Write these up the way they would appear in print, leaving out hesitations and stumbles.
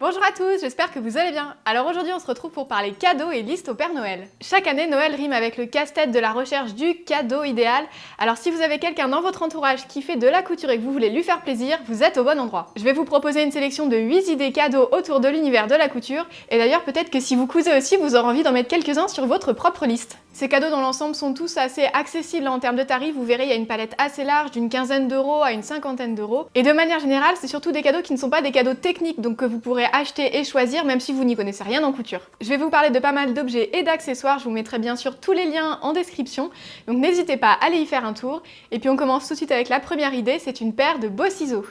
Bonjour à tous, j'espère que vous allez bien. Alors aujourd'hui on se retrouve pour parler cadeaux et liste au Père Noël. Chaque année Noël rime avec le casse-tête de la recherche du cadeau idéal. Alors si vous avez quelqu'un dans votre entourage qui fait de la couture et que vous voulez lui faire plaisir, vous êtes au bon endroit. Je vais vous proposer une sélection de 8 idées cadeaux autour de l'univers de la couture. Et d'ailleurs peut-être que si vous cousez aussi, vous aurez envie d'en mettre quelques-uns sur votre propre liste. Ces cadeaux dans l'ensemble sont tous assez accessibles en termes de tarifs. Vous verrez, il y a une palette assez large, d'une quinzaine d'euros à une cinquantaine d'euros. Et de manière générale, c'est surtout des cadeaux qui ne sont pas des cadeaux techniques, donc que vous pourrez acheter et choisir même si vous n'y connaissez rien en couture. Je vais vous parler de pas mal d'objets et d'accessoires, je vous mettrai bien sûr tous les liens en description, donc n'hésitez pas à aller y faire un tour. Et puis on commence tout de suite avec la première idée, c'est une paire de beaux ciseaux.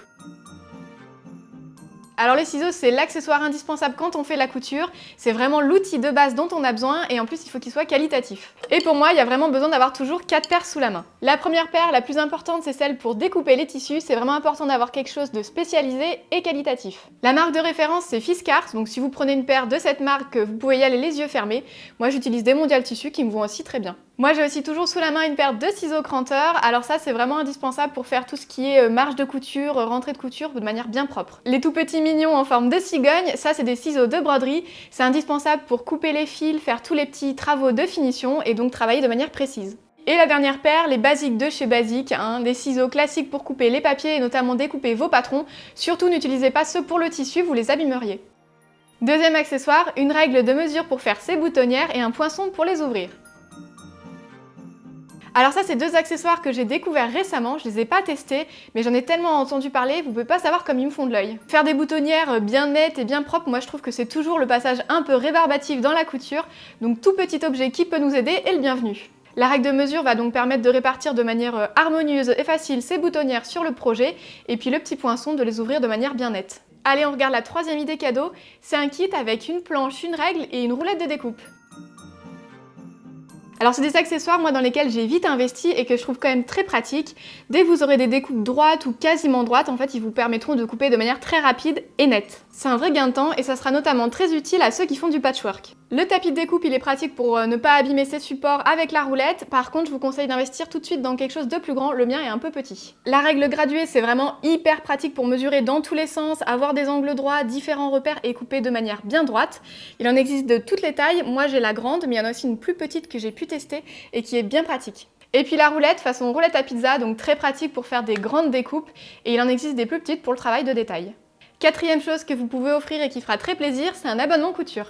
Alors les ciseaux, c'est l'accessoire indispensable quand on fait la couture, c'est vraiment l'outil de base dont on a besoin et en plus il faut qu'il soit qualitatif. Et pour moi, il y a vraiment besoin d'avoir toujours 4 paires sous la main. La première paire, la plus importante, c'est celle pour découper les tissus, c'est vraiment important d'avoir quelque chose de spécialisé et qualitatif. La marque de référence, c'est Fiskars, donc si vous prenez une paire de cette marque, vous pouvez y aller les yeux fermés. Moi j'utilise des Mondial Tissus qui me vont aussi très bien. Moi j'ai aussi toujours sous la main une paire de ciseaux cranteurs, alors ça c'est vraiment indispensable pour faire tout ce qui est marge de couture, rentrée de couture de manière bien propre. Les tout petits mignons en forme de cigogne, ça c'est des ciseaux de broderie, c'est indispensable pour couper les fils, faire tous les petits travaux de finition et donc travailler de manière précise. Et la dernière paire, les basiques de chez Basique, des ciseaux classiques pour couper les papiers et notamment découper vos patrons, surtout n'utilisez pas ceux pour le tissu, vous les abîmeriez. Deuxième accessoire, une règle de mesure pour faire ses boutonnières et un poinçon pour les ouvrir. Alors ça, c'est deux accessoires que j'ai découverts récemment, je les ai pas testés, mais j'en ai tellement entendu parler, vous pouvez pas savoir comme ils me font de l'œil. Faire des boutonnières bien nettes et bien propres, moi je trouve que c'est toujours le passage un peu rébarbatif dans la couture, donc tout petit objet qui peut nous aider est le bienvenu. La règle de mesure va donc permettre de répartir de manière harmonieuse et facile ces boutonnières sur le projet, et puis le petit poinçon de les ouvrir de manière bien nette. Allez, on regarde la troisième idée cadeau, c'est un kit avec une planche, une règle et une roulette de découpe. Alors c'est des accessoires moi dans lesquels j'ai vite investi et que je trouve quand même très pratiques. Dès que vous aurez des découpes droites ou quasiment droites, en fait ils vous permettront de couper de manière très rapide et nette. C'est un vrai gain de temps et ça sera notamment très utile à ceux qui font du patchwork. Le tapis de découpe il est pratique pour ne pas abîmer ses supports avec la roulette, par contre je vous conseille d'investir tout de suite dans quelque chose de plus grand, le mien est un peu petit. La règle graduée c'est vraiment hyper pratique pour mesurer dans tous les sens, avoir des angles droits, différents repères et couper de manière bien droite. Il en existe de toutes les tailles, moi j'ai la grande mais il y en a aussi une plus petite que j'ai pu tester et qui est bien pratique. Et puis la roulette, façon roulette à pizza, donc très pratique pour faire des grandes découpes et il en existe des plus petites pour le travail de détail. Quatrième chose que vous pouvez offrir et qui fera très plaisir, c'est un abonnement couture.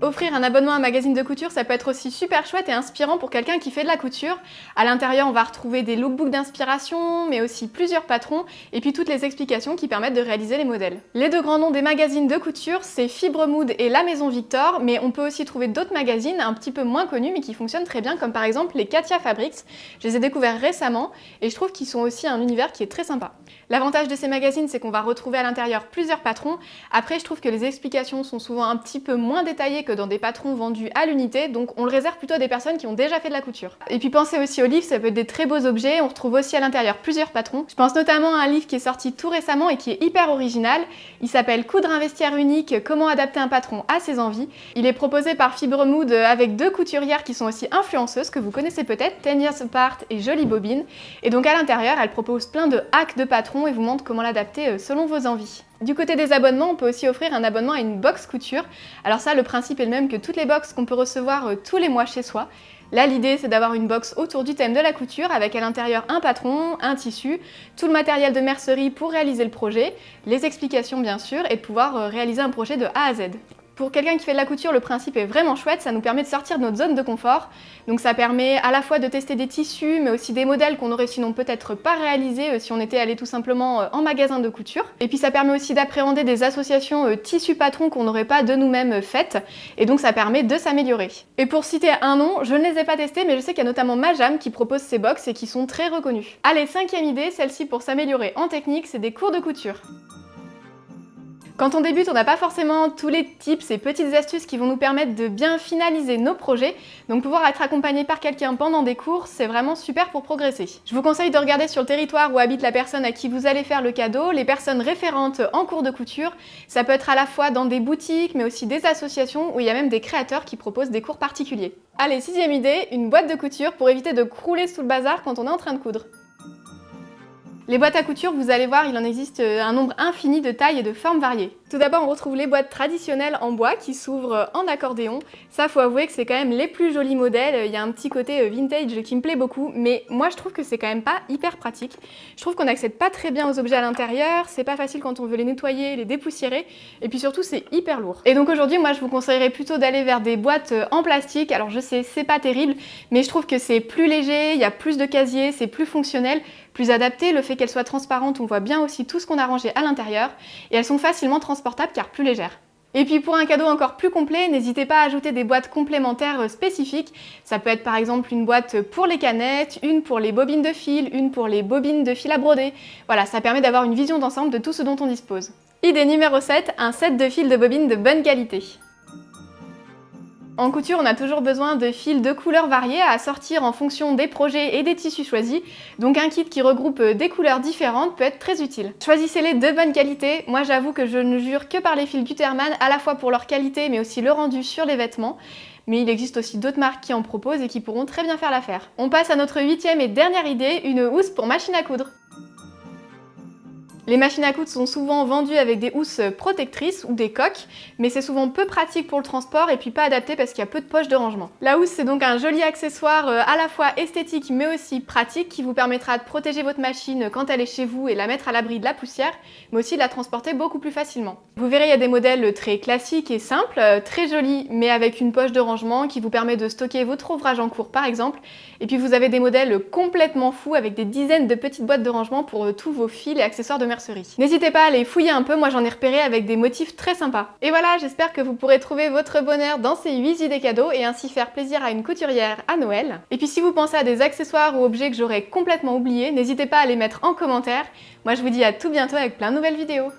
Offrir un abonnement à un magazine de couture, ça peut être aussi super chouette et inspirant pour quelqu'un qui fait de la couture. À l'intérieur, on va retrouver des lookbooks d'inspiration, mais aussi plusieurs patrons, et puis toutes les explications qui permettent de réaliser les modèles. Les deux grands noms des magazines de couture, c'est Fibre Mood et La Maison Victor, mais on peut aussi trouver d'autres magazines un petit peu moins connus, mais qui fonctionnent très bien, comme par exemple les Katia Fabrics. Je les ai découverts récemment, et je trouve qu'ils sont aussi un univers qui est très sympa. L'avantage de ces magazines, c'est qu'on va retrouver à l'intérieur plusieurs patrons. Après, je trouve que les explications sont souvent un petit peu moins détaillées que dans des patrons vendus à l'unité, donc on le réserve plutôt à des personnes qui ont déjà fait de la couture. Et puis pensez aussi aux livres, ça peut être des très beaux objets, on retrouve aussi à l'intérieur plusieurs patrons. Je pense notamment à un livre qui est sorti tout récemment et qui est hyper original. Il s'appelle Coudre un vestiaire unique, comment adapter un patron à ses envies. Il est proposé par Fibre Mood avec deux couturières qui sont aussi influenceuses, que vous connaissez peut-être, 10 Years Apart et Jolie Bobine. Et donc à l'intérieur, elle propose plein de hacks de patrons et vous montre comment l'adapter selon vos envies. Du côté des abonnements, on peut aussi offrir un abonnement à une box couture. Alors ça, le principe est le même que toutes les box qu'on peut recevoir tous les mois chez soi. Là, l'idée, c'est d'avoir une box autour du thème de la couture avec à l'intérieur un patron, un tissu, tout le matériel de mercerie pour réaliser le projet, les explications bien sûr, et de pouvoir réaliser un projet de A à Z. Pour quelqu'un qui fait de la couture, le principe est vraiment chouette, ça nous permet de sortir de notre zone de confort. Donc ça permet à la fois de tester des tissus, mais aussi des modèles qu'on aurait sinon peut-être pas réalisés si on était allé tout simplement en magasin de couture. Et puis ça permet aussi d'appréhender des associations tissus patrons qu'on n'aurait pas de nous-mêmes faites. Et donc ça permet de s'améliorer. Et pour citer un nom, je ne les ai pas testés, mais je sais qu'il y a notamment Majam qui propose ces box et qui sont très reconnus. Allez, cinquième idée, celle-ci pour s'améliorer en technique, c'est des cours de couture. Quand on débute, on n'a pas forcément tous les tips et petites astuces qui vont nous permettre de bien finaliser nos projets, donc pouvoir être accompagné par quelqu'un pendant des cours, c'est vraiment super pour progresser. Je vous conseille de regarder sur le territoire où habite la personne à qui vous allez faire le cadeau, les personnes référentes en cours de couture. Ça peut être à la fois dans des boutiques, mais aussi des associations où il y a même des créateurs qui proposent des cours particuliers. Allez, sixième idée, une boîte de couture pour éviter de crouler sous le bazar quand on est en train de coudre. Les boîtes à couture, vous allez voir, il en existe un nombre infini de tailles et de formes variées. Tout d'abord, on retrouve les boîtes traditionnelles en bois qui s'ouvrent en accordéon. Ça, faut avouer que c'est quand même les plus jolis modèles. Il y a un petit côté vintage qui me plaît beaucoup, mais moi je trouve que c'est quand même pas hyper pratique. Je trouve qu'on n'accède pas très bien aux objets à l'intérieur, c'est pas facile quand on veut les nettoyer, les dépoussiérer, et puis surtout c'est hyper lourd. Et donc aujourd'hui, moi je vous conseillerais plutôt d'aller vers des boîtes en plastique. Alors je sais, c'est pas terrible, mais je trouve que c'est plus léger, il y a plus de casiers, c'est plus fonctionnel, plus adapté. Le fait qu'elles soient transparentes, on voit bien aussi tout ce qu'on a rangé à l'intérieur, et elles sont facilement transportables car plus légères. Et puis pour un cadeau encore plus complet, n'hésitez pas à ajouter des boîtes complémentaires spécifiques. Ça peut être par exemple une boîte pour les canettes, une pour les bobines de fil, une pour les bobines de fil à broder. Voilà, ça permet d'avoir une vision d'ensemble de tout ce dont on dispose. Idée numéro 7, un set de fils de bobines de bonne qualité. En couture, on a toujours besoin de fils de couleurs variées à assortir en fonction des projets et des tissus choisis, donc un kit qui regroupe des couleurs différentes peut être très utile. Choisissez-les de bonne qualité. Moi j'avoue que je ne jure que par les fils Gutermann, à la fois pour leur qualité mais aussi le rendu sur les vêtements. Mais il existe aussi d'autres marques qui en proposent et qui pourront très bien faire l'affaire. On passe à notre 8e et dernière idée, une housse pour machine à coudre. Les machines à coudre sont souvent vendues avec des housses protectrices ou des coques, mais c'est souvent peu pratique pour le transport et puis pas adapté parce qu'il y a peu de poches de rangement. La housse, c'est donc un joli accessoire à la fois esthétique mais aussi pratique qui vous permettra de protéger votre machine quand elle est chez vous et la mettre à l'abri de la poussière, mais aussi de la transporter beaucoup plus facilement. Vous verrez, il y a des modèles très classiques et simples, très jolis, mais avec une poche de rangement qui vous permet de stocker votre ouvrage en cours par exemple, et puis vous avez des modèles complètement fous avec des dizaines de petites boîtes de rangement pour tous vos fils et accessoires de mercerie. N'hésitez pas à aller fouiller un peu, moi j'en ai repéré avec des motifs très sympas. Et voilà, j'espère que vous pourrez trouver votre bonheur dans ces 8 idées cadeaux et ainsi faire plaisir à une couturière à Noël. Et puis si vous pensez à des accessoires ou objets que j'aurais complètement oubliés, n'hésitez pas à les mettre en commentaire. Moi je vous dis à tout bientôt avec plein de nouvelles vidéos.